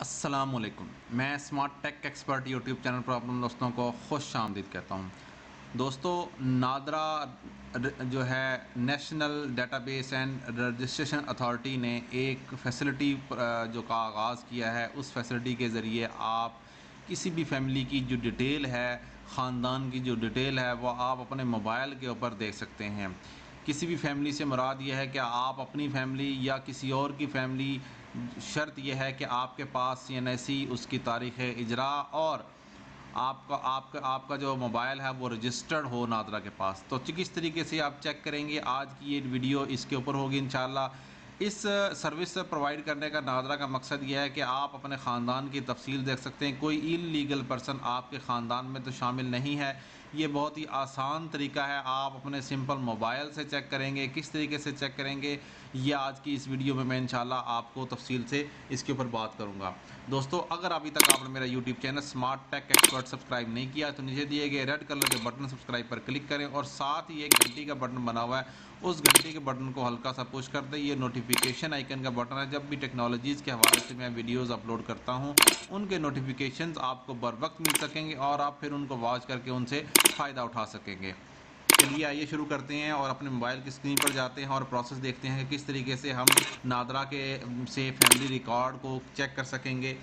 अस्सलामुअलैकुम। मैं smart tech expert YouTube channel पर अपने दोस्तों को खुश आमदीद कहता हूँ। दोस्तों, नादरा जो है national database and registration authority ने एक फैसिलिटी जो का आगाज़ किया है। उस फैसिलिटी के ज़रिए आप किसी भी फैमिली की जो डिटेल है, ख़ानदान की जो डिटेल है, वो आप अपने मोबाइल के ऊपर देख सकते हैं। किसी भी फैमिली से मुराद ये है कि आप अपनी फैमिली या किसी और की फैमिली, शर्त यह है कि आपके पास सीएनआईसी, उसकी तारीख़ इजरा और आपका आपका आपका जो मोबाइल है वो रजिस्टर्ड हो नादरा के पास। तो किस तरीके से आप चेक करेंगे, आज की ये वीडियो इसके ऊपर होगी इंशाल्लाह। इस सर्विस प्रोवाइड करने का नादरा का मकसद ये है कि आप अपने ख़ानदान की तफसील देख सकते हैं। कोई इल्लीगल पर्सन आपके ख़ानदान में तो शामिल नहीं है। ये बहुत ही आसान तरीका है, आप अपने सिंपल मोबाइल से चेक करेंगे। किस तरीके से चेक करेंगे, ये आज की इस वीडियो में मैं इंशाल्लाह आपको तफसील से इसके ऊपर बात करूँगा। दोस्तों, अगर अभी तक आपने मेरा YouTube channel smart tech expert subscribe नहीं किया तो नीचे दिए गए रेड कलर के बटन सब्सक्राइब पर क्लिक करें और साथ ही एक घंटी का बटन बना हुआ है, उस घंटी के बटन को हल्का सा पुश कर दें। ये नोटिफिकेशन आइकन का बटन है। जब भी टेक्नोलॉजीज़ के हवाले से मैं वीडियोज़ अपलोड करता हूँ, उनके नोटिफिकेशंस आपको बर वक्त मिल सकेंगे और आप फिर उनको वॉच करके उनसे फ़ायदा उठा सकेंगे। चलिए आइए शुरू करते हैं और अपने मोबाइल की स्क्रीन पर जाते हैं और प्रोसेस देखते हैं कि किस तरीके से हम नादरा के से फैमिली रिकॉर्ड को चेक कर सकेंगे।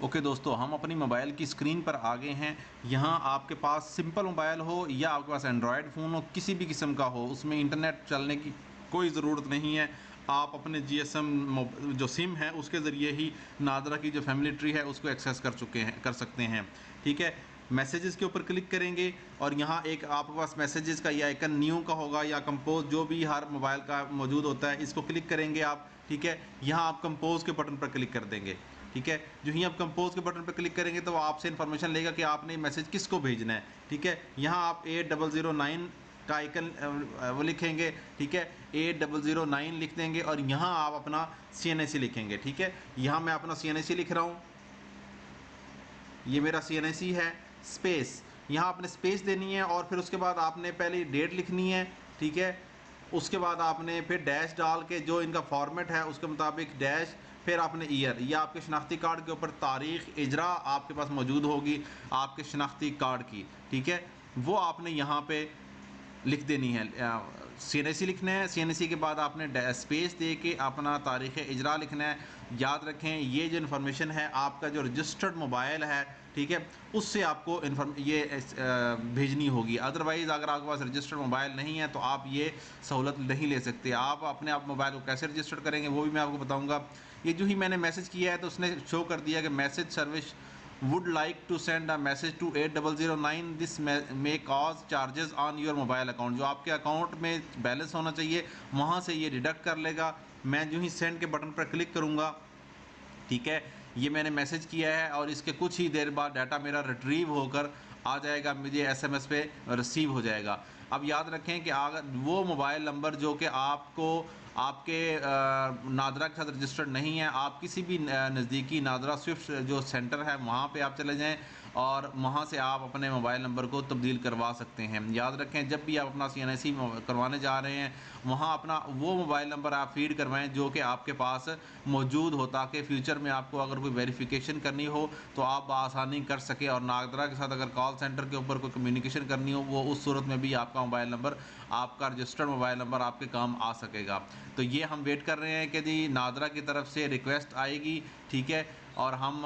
ओके दोस्तों, हम अपनी मोबाइल की स्क्रीन पर आ गए हैं। यहाँ आपके पास सिंपल मोबाइल हो या आपके पास एंड्रॉयड फ़ोन हो, किसी भी किस्म का हो, उसमें इंटरनेट चलने की कोई ज़रूरत नहीं है। आप अपने जीएसएम जो सिम है उसके ज़रिए ही नादरा की जो फैमिली ट्री है उसको एक्सेस कर सकते हैं। ठीक है, मैसेजेस के ऊपर क्लिक करेंगे और यहाँ एक आपके पास मैसेजेस का ये आइकन न्यू का होगा या कंपोज, जो भी हर मोबाइल का मौजूद होता है, इसको क्लिक करेंगे आप। ठीक है, यहाँ आप कंपोज के बटन पर क्लिक कर देंगे। ठीक है, जो ही आप कंपोज के बटन पर क्लिक करेंगे तो आपसे इन्फॉर्मेशन लेगा कि आपने मैसेज किसको भेजना है। ठीक है, यहाँ आप 8009 का आइकन वो लिखेंगे। ठीक है, 8009 लिख देंगे और यहाँ आप अपना CNIC लिखेंगे। ठीक है, यहाँ मैं अपना CNIC लिख रहा हूँ, ये मेरा CNIC है। स्पेस, यहाँ आपने स्पेस देनी है और फिर उसके बाद आपने पहले डेट लिखनी है। ठीक है, उसके बाद आपने फिर डैश डाल के जो इनका फॉर्मेट है उसके मुताबिक डैश, फिर आपने ईयर या आपके शनाख्ती कार्ड के ऊपर तारीख इजरा आपके पास मौजूद होगी आपके शनाख्ती कार्ड की। ठीक है, वो आपने यहाँ पे लिख देनी है। CNIC लिखना है। CNIC के बाद आपने स्पेस दे के अपना तारीख़ इजरा लिखना है। याद रखें, ये जो इन्फॉर्मेशन है आपका जो रजिस्टर्ड मोबाइल है, ठीक है, उससे आपको भेजनी होगी। अदरवाइज़ अगर आपके पास रजिस्टर्ड मोबाइल नहीं है तो आप ये सहूलत नहीं ले सकते। आप अपने आप मोबाइल को कैसे रजिस्टर्ड करेंगे वो भी मैं आपको बताऊँगा। ये जो ही मैंने मैसेज किया है तो उसने शो कर दिया कि message service would like to send a message to 8009, this may cause charges on your mobile account। जो आपके अकाउंट में बैलेंस होना चाहिए वहाँ से ये डिडक्ट कर लेगा। मैं जो ही सेंड के बटन पर क्लिक करूँगा, ठीक है, ये मैंने मैसेज किया है और इसके कुछ ही देर बाद डाटा मेरा रिट्रीव होकर आ जाएगा, मुझे SMS पे रिसीव हो जाएगा। अब याद रखें कि अगर वो मोबाइल नंबर जो कि आपको आपके नादरा के साथ रजिस्टर्ड नहीं है, आप किसी भी नज़दीकी नादरा स्विफ्ट जो सेंटर है वहाँ पे आप चले जाएं और वहाँ से आप अपने मोबाइल नंबर को तब्दील करवा सकते हैं। याद रखें, जब भी आप अपना CNIC करवाने जा रहे हैं वहाँ अपना वो मोबाइल नंबर आप फीड करवाएं जो कि आपके पास मौजूद हो, ताकि फ्यूचर में आपको अगर कोई वेरिफिकेशन करनी हो तो आप आसानी कर सकें और नागरा के साथ अगर कॉल सेंटर के ऊपर कोई कम्युनिकेशन करनी हो वो उस सूरत में भी आपका मोबाइल नंबर, आपका रजिस्टर्ड मोबाइल नंबर आपके काम आ सकेगा। तो ये हम वेट कर रहे हैं कि जी नादरा की तरफ से रिक्वेस्ट आएगी। ठीक है, और हम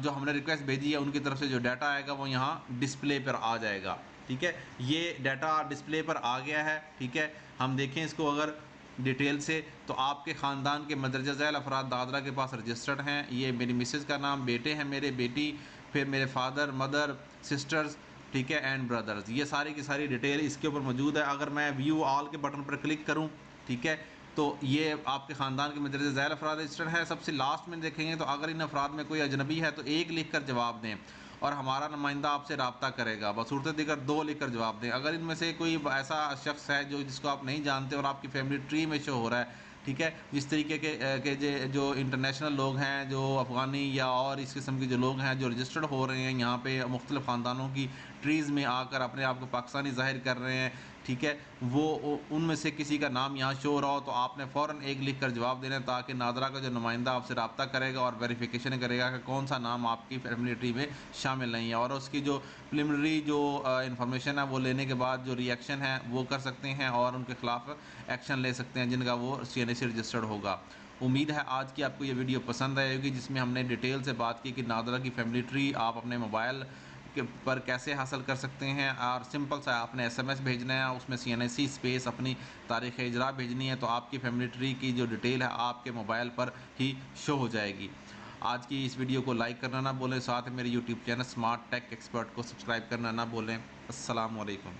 जो हमने रिक्वेस्ट भेजी है उनकी तरफ से जो डाटा आएगा वो यहाँ डिस्प्ले पर आ जाएगा। ठीक है, ये डाटा डिस्प्ले पर आ गया है। ठीक है, हम देखें इसको अगर डिटेल से, तो आपके ख़ानदान के मदरजा झैल अफराद दादरा के पास रजिस्टर्ड हैं। ये मेरी मिसेज़ का नाम, बेटे हैं मेरे, बेटी, फिर मेरे फादर, मदर, सिस्टर्स, ठीक है, एंड ब्रदर्स, ये सारी की सारी डिटेल इसके ऊपर मौजूद है। अगर मैं व्यू ऑल के बटन पर क्लिक करूँ, ठीक है, तो ये आपके ख़ानदान के मदरजा झैल अफराद रजिस्टर्ड है। सबसे लास्ट में देखेंगे तो अगर इन अफराद में कोई अजनबी है तो एक लिख कर जवाब दें और हमारा नुमाइंदा आपसे रब्ता करेगा। बसूरत दिगर दो लिखकर जवाब दें। अगर इनमें से कोई ऐसा शख्स है जो जिसको आप नहीं जानते और आपकी फैमिली ट्री में शो हो रहा है, ठीक है, जिस तरीके के जो इंटरनेशनल लोग हैं, जो अफ़गानी या और इस किस्म के जो लोग हैं जो रजिस्टर्ड हो रहे हैं यहाँ पे मुख्तलिफ़ ख़ानदानों की ट्रीज़ में आकर अपने आप को पाकिस्तानी ज़ाहिर कर रहे हैं, ठीक है, वो उनमें से किसी का नाम यहाँ शो हो रहा हो तो आपने फ़ौरन एक लिख कर जवाब देना है, ताकि नादरा का जो नुमाइंदा आपसे रब्ता करेगा और वेरिफिकेशन करेगा कि कौन सा नाम आपकी फैमिली ट्री में शामिल नहीं है, और उसकी जो प्रिलिमिनरी जो इंफॉर्मेशन है वो लेने के बाद जो रिएक्शन है वो कर सकते हैं और उनके खिलाफ एक्शन ले सकते हैं जिनका वो CNA से रजिस्टर्ड होगा। उम्मीद है आज की आपको ये वीडियो पसंद आएगी, जिसमें हमने डिटेल से बात की कि नादरा की फैमिली ट्री आप अपने मोबाइल के पर कैसे हासिल कर सकते हैं। और सिंपल सा आपने SMS भेजना है, उसमें CNAC स्पेस अपनी तारीख़ इजरा भेजनी है, तो आपकी फैमिली ट्री की जो डिटेल है आपके मोबाइल पर ही शो हो जाएगी। आज की इस वीडियो को लाइक करना ना भूलें, साथ ही मेरे YouTube channel smart tech expert को सब्सक्राइब करना ना भूलें। अस्सलाम वालेकुम।